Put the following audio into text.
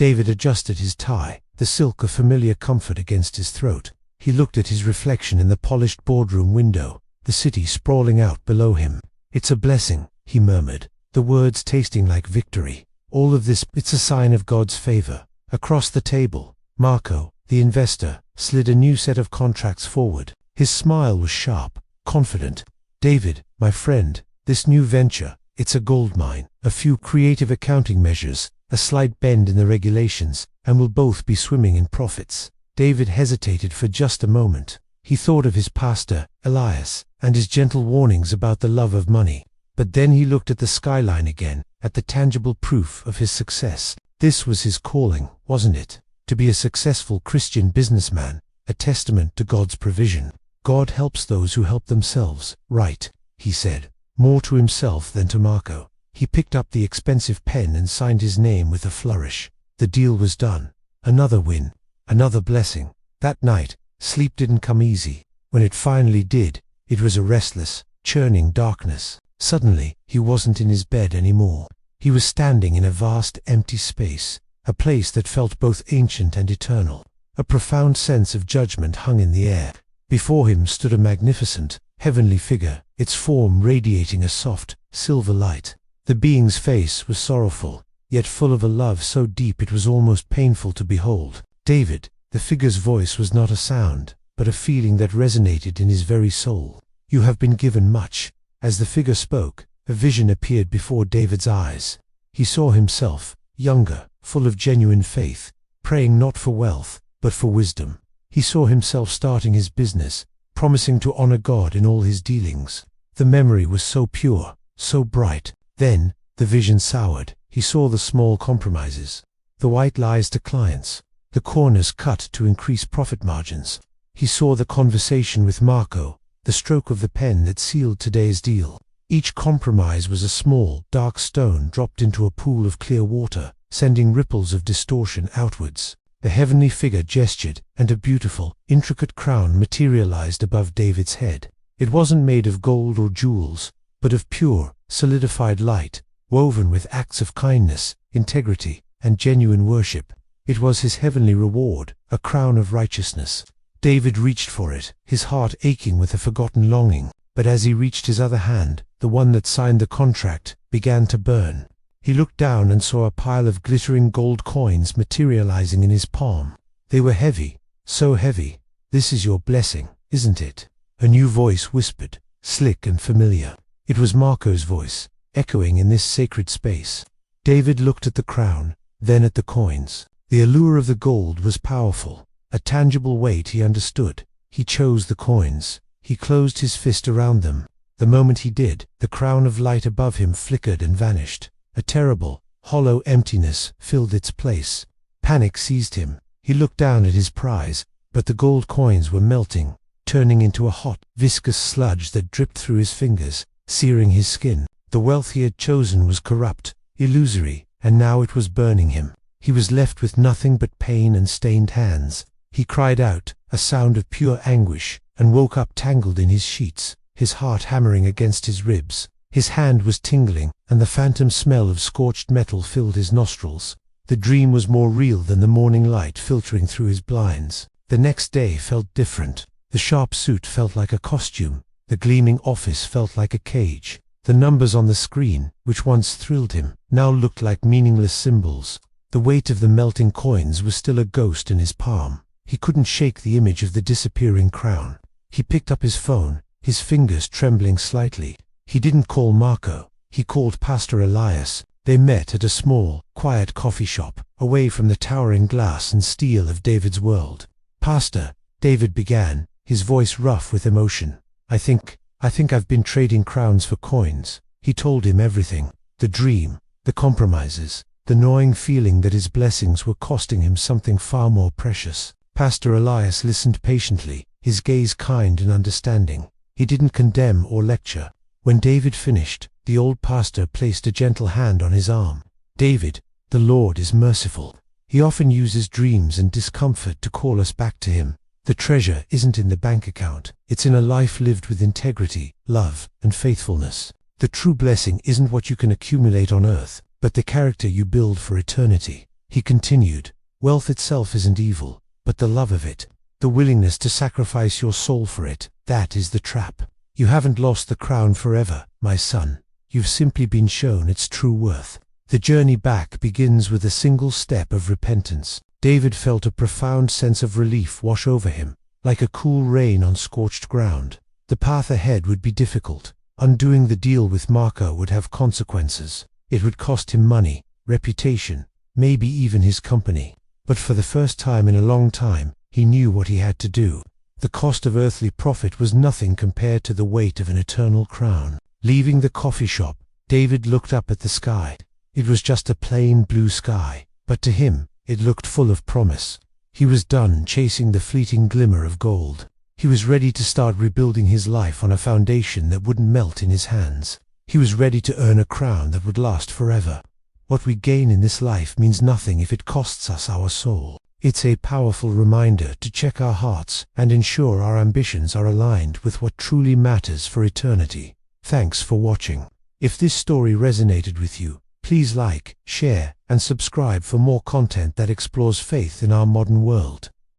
David adjusted his tie, the silk of familiar comfort against his throat. He looked at his reflection in the polished boardroom window, the city sprawling out below him. "It's a blessing," he murmured, the words tasting like victory. "All of this, it's a sign of God's favor." Across the table, Marco, the investor, slid a new set of contracts forward. His smile was sharp, confident. "David, my friend, this new venture, it's a goldmine. A few creative accounting measures, a slight bend in the regulations, and we'll both be swimming in profits." David hesitated for just a moment. He thought of his pastor, Elias, and his gentle warnings about the love of money. But then he looked at the skyline again, at the tangible proof of his success. This was his calling, wasn't it? To be a successful Christian businessman, a testament to God's provision. "God helps those who help themselves, right?" he said, more to himself than to Marco. He picked up the expensive pen and signed his name with a flourish. The deal was done. Another win. Another blessing. That night, sleep didn't come easy. When it finally did, it was a restless, churning darkness. Suddenly, he wasn't in his bed anymore. He was standing in a vast, empty space, a place that felt both ancient and eternal. A profound sense of judgment hung in the air. Before him stood a magnificent, heavenly figure, its form radiating a soft, silver light. The being's face was sorrowful, yet full of a love so deep it was almost painful to behold. "David," the figure's voice was not a sound, but a feeling that resonated in his very soul. "You have been given much." As the figure spoke, a vision appeared before David's eyes. He saw himself, younger, full of genuine faith, praying not for wealth, but for wisdom. He saw himself starting his business, promising to honor God in all his dealings. The memory was so pure, so bright. Then, the vision soured. He saw the small compromises, the white lies to clients, the corners cut to increase profit margins. He saw the conversation with Marco, the stroke of the pen that sealed today's deal. Each compromise was a small, dark stone dropped into a pool of clear water, sending ripples of distortion outwards. The heavenly figure gestured, and a beautiful, intricate crown materialized above David's head. It wasn't made of gold or jewels, but of pure, solidified light, woven with acts of kindness, integrity, and genuine worship. It was his heavenly reward, a crown of righteousness. David reached for it, his heart aching with a forgotten longing. But as he reached his other hand, the one that signed the contract, began to burn. He looked down and saw a pile of glittering gold coins materializing in his palm. They were heavy, so heavy. "This is your blessing, isn't it?" A new voice whispered, slick and familiar. It was Marco's voice, echoing in this sacred space. David looked at the crown, then at the coins. The allure of the gold was powerful, a tangible weight he understood. He chose the coins. He closed his fist around them. The moment he did, the crown of light above him flickered and vanished. A terrible, hollow emptiness filled its place. Panic seized him. He looked down at his prize, but the gold coins were melting, turning into a hot, viscous sludge that dripped through his fingers, searing his skin. The wealth he had chosen was corrupt, illusory, and now it was burning him. He was left with nothing but pain and stained hands. He cried out, a sound of pure anguish, and woke up tangled in his sheets, his heart hammering against his ribs. His hand was tingling, and the phantom smell of scorched metal filled his nostrils. The dream was more real than the morning light filtering through his blinds. The next day felt different. The sharp suit felt like a costume. The gleaming office felt like a cage. The numbers on the screen, which once thrilled him, now looked like meaningless symbols. The weight of the melting coins was still a ghost in his palm. He couldn't shake the image of the disappearing crown. He picked up his phone, his fingers trembling slightly. He didn't call Marco. He called Pastor Elias. They met at a small, quiet coffee shop, away from the towering glass and steel of David's world. "Pastor," David began, his voice rough with emotion. I think I've been trading crowns for coins." He told him everything. The dream, the compromises, the gnawing feeling that his blessings were costing him something far more precious. Pastor Elias listened patiently, his gaze kind and understanding. He didn't condemn or lecture. When David finished, the old pastor placed a gentle hand on his arm. "David, the Lord is merciful. He often uses dreams and discomfort to call us back to Him. The treasure isn't in the bank account. It's in a life lived with integrity, love, and faithfulness. The true blessing isn't what you can accumulate on earth, but the character you build for eternity." He continued, "Wealth itself isn't evil, but the love of it, the willingness to sacrifice your soul for it, that is the trap. You haven't lost the crown forever, my son. You've simply been shown its true worth. The journey back begins with a single step of repentance." David felt a profound sense of relief wash over him, like a cool rain on scorched ground. The path ahead would be difficult. Undoing the deal with Marco would have consequences. It would cost him money, reputation, maybe even his company. But for the first time in a long time, he knew what he had to do. The cost of earthly profit was nothing compared to the weight of an eternal crown. Leaving the coffee shop, David looked up at the sky. It was just a plain blue sky, but to him, it looked full of promise. He was done chasing the fleeting glimmer of gold. He was ready to start rebuilding his life on a foundation that wouldn't melt in his hands. He was ready to earn a crown that would last forever. What we gain in this life means nothing if it costs us our soul. It's a powerful reminder to check our hearts and ensure our ambitions are aligned with what truly matters for eternity. Thanks for watching. If this story resonated with you, please like, share, and subscribe for more content that explores faith in our modern world.